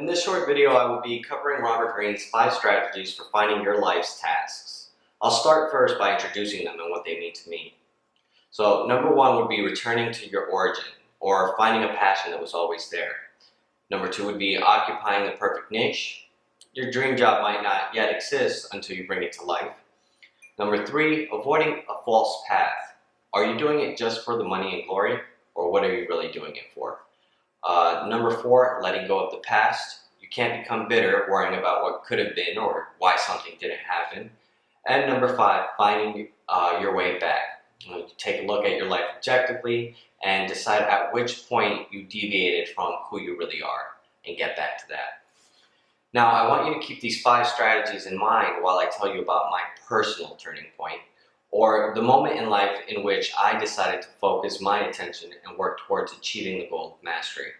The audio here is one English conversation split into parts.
In this short video, I will be covering Robert Greene's 5 strategies for finding your life's tasks. I'll start first by introducing them and what they mean to me. So, number 1 would be returning to your origin, or finding a passion that was always there. Number 2 would be occupying the perfect niche. Your dream job might not yet exist until you bring it to life. Number 3, avoiding a false path. Are you doing it just for the money and glory, or what are you really doing it for? Number 4, letting go of the past. You can't become bitter worrying about what could have been or why something didn't happen. And number 5, finding your way back. You take a look at your life objectively and decide at which point you deviated from who you really are and get back to that. Now, I want you to keep these 5 strategies in mind while I tell you about my personal turning point, or the moment in life in which I decided to focus my attention and work towards achieving the goal of mastery.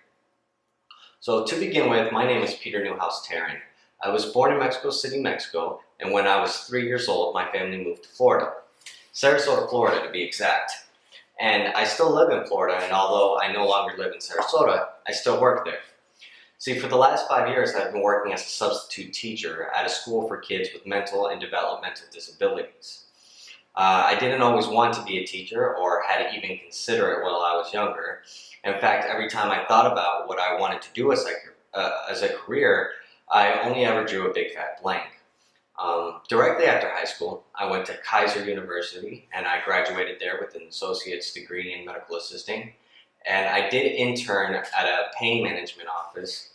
So to begin with, my name is Peter Neuhaus-Tarin. I was born in Mexico City, Mexico, and when I was 3 years old, my family moved to Florida. Sarasota, Florida to be exact. And I still live in Florida, and although I no longer live in Sarasota, I still work there. See, for the last 5 years, I've been working as a substitute teacher at a school for kids with mental and developmental disabilities. I didn't always want to be a teacher or had to even consider it while I was younger. In fact, every time I thought about what I wanted to do as a career, I only ever drew a big fat blank. Directly after high school, I went to Kaiser University and I graduated there with an associate's degree in medical assisting. And I did intern at a pain management office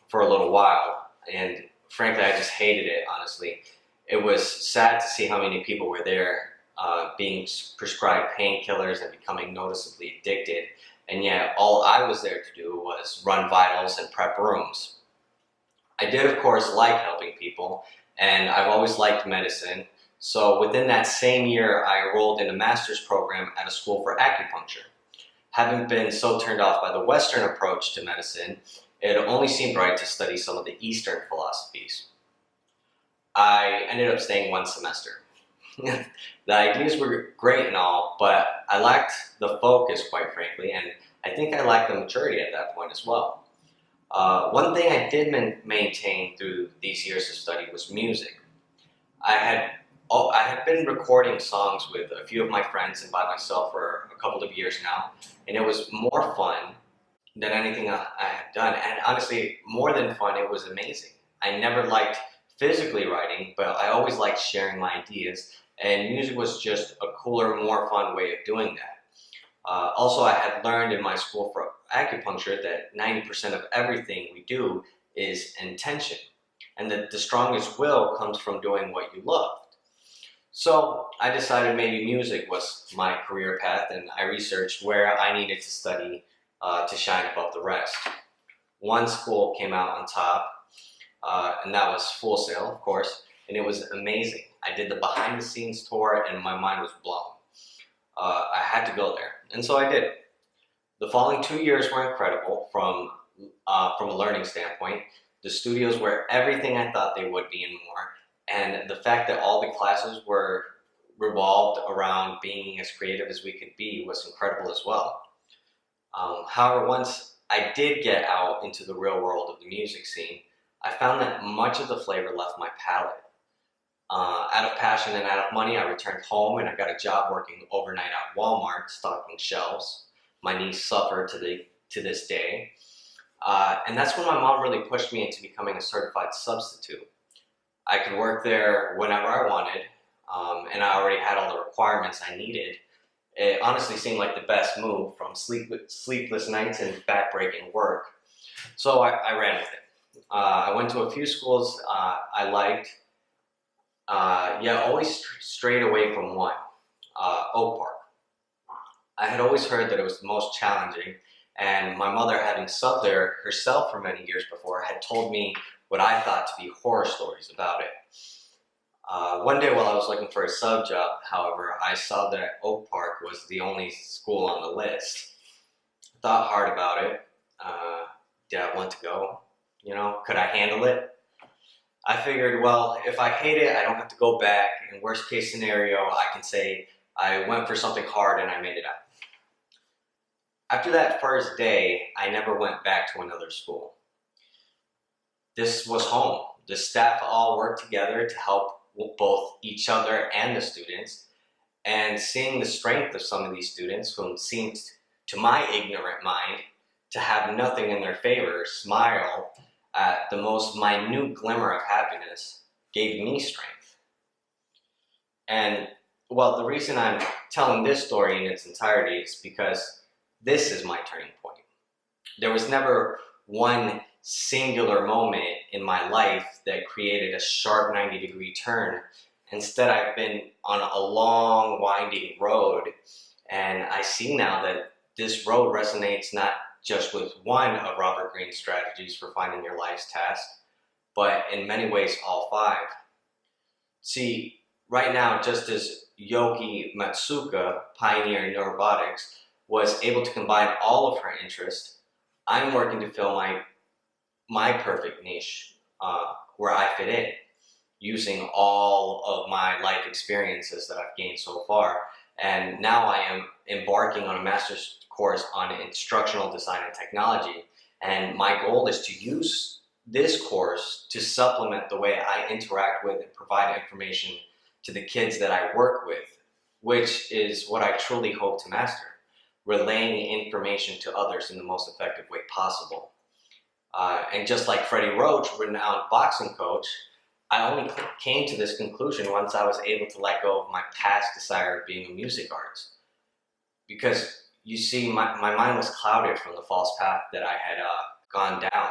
for a little while, and frankly, I just hated it, honestly. It was sad to see how many people were there being prescribed painkillers and becoming noticeably addicted, and yet all I was there to do was run vitals and prep rooms. I did, of course, like helping people, and I've always liked medicine, so within that same year, I enrolled in a master's program at a school for acupuncture. Having been so turned off by the Western approach to medicine, it only seemed right to study some of the Eastern philosophies. I ended up staying 1 semester. The ideas were great and all, but I lacked the focus, quite frankly, and I think I lacked the maturity at that point as well. One thing I did maintain through these years of study was music. I had been recording songs with a few of my friends and by myself for a couple of years now, and it was more fun than anything I had done, and honestly, more than fun, it was amazing. I never liked physically writing, but I always liked sharing my ideas, and music was just a cooler, more fun way of doing that. Also, I had learned in my school for acupuncture that 90% of everything we do is intention, and that the strongest will comes from doing what you love. So I decided maybe music was my career path, and I researched where I needed to study to shine above the rest. One school came out on top, and that was Full Sail, of course, and it was amazing. I did the behind-the-scenes tour, and my mind was blown. I had to go there, and so I did. The following 2 years were incredible from a learning standpoint. The studios were everything I thought they would be and more, and the fact that all the classes were revolved around being as creative as we could be was incredible as well. However, once I did get out into the real world of the music scene, I found that much of the flavor left my palate. Out of passion and out of money, I returned home and I got a job working overnight at Walmart, stocking shelves. My knees suffer to this day. And that's when my mom really pushed me into becoming a certified substitute. I could work there whenever I wanted, and I already had all the requirements I needed. It honestly seemed like the best move from sleepless nights and back-breaking work. So I ran with it. I went to a few schools I liked, yet always strayed away from one, Oak Park. I had always heard that it was the most challenging, and my mother, having subbed there herself for many years before, had told me what I thought to be horror stories about it. One day while I was looking for a sub job, however, I saw that Oak Park was the only school on the list. I thought hard about it. Did I want to go? You know, could I handle it? I figured, well, if I hate it, I don't have to go back. In worst case scenario, I can say I went for something hard and I made it out. After that first day, I never went back to another school. this was home. The staff all worked together to help both each other and the students. And seeing the strength of some of these students, whom seemed, to my ignorant mind, to have nothing in their favor, smile at the most minute glimmer of happiness, gave me strength. And well, the reason I'm telling this story in its entirety is because this is my turning point. There was never one singular moment in my life that created a sharp 90-degree turn. Instead, I've been on a long, winding road, and I see now that this road resonates not just with one of Robert Greene's strategies for finding your life's task, but in many ways, all 5. See, right now, just as Yogi Matsuka, pioneer in neurobotics, was able to combine all of her interests, I'm working to fill my perfect niche where I fit in, using all of my life experiences that I've gained so far. And now I am embarking on a master's course on instructional design and technology. And my goal is to use this course to supplement the way I interact with and provide information to the kids that I work with, which is what I truly hope to master, relaying information to others in the most effective way possible. And just like Freddie Roach, renowned boxing coach, I only came to this conclusion once I was able to let go of my past desire of being a music artist. Because, you see, my mind was clouded from the false path that I had gone down.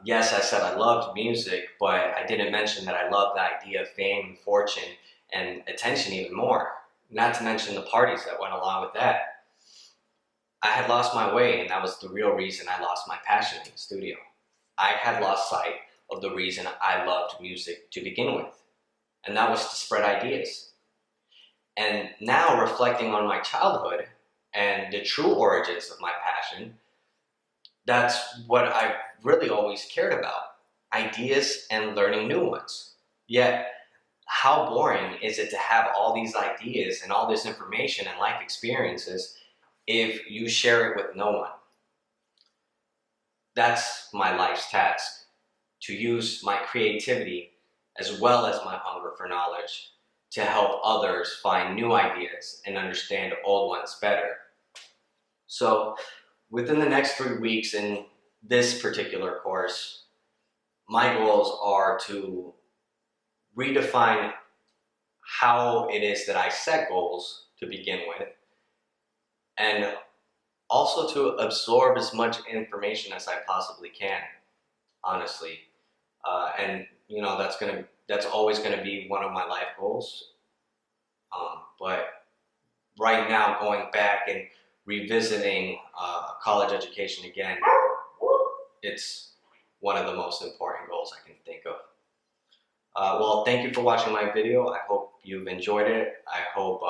Yes, I said I loved music, but I didn't mention that I loved the idea of fame and fortune and attention even more. Not to mention the parties that went along with that. I had lost my way, and that was the real reason I lost my passion in the studio. I had lost sight of the reason I loved music to begin with, and that was to spread ideas. And now, reflecting on my childhood and the true origins of my passion, that's what I've really always cared about, ideas and learning new ones. Yet, how boring is it to have all these ideas and all this information and life experiences if you share it with no one? That's my life's task, to use my creativity as well as my hunger for knowledge to help others find new ideas and understand old ones better. So within the next 3 weeks in this particular course, my goals are to redefine how it is that I set goals to begin with, and also to absorb as much information as I possibly can, honestly. And you know, that's always gonna be one of my life goals. But right now, going back and revisiting college education again, it's one of the most important goals I can think of. Well, thank you for watching my video. I hope you've enjoyed it. I hope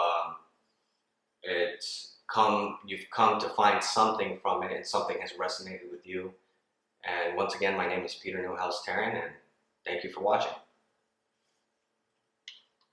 you've come to find something from it and something has resonated with you. And once again, my name is Neuhaus-Tarin, and thank you for watching.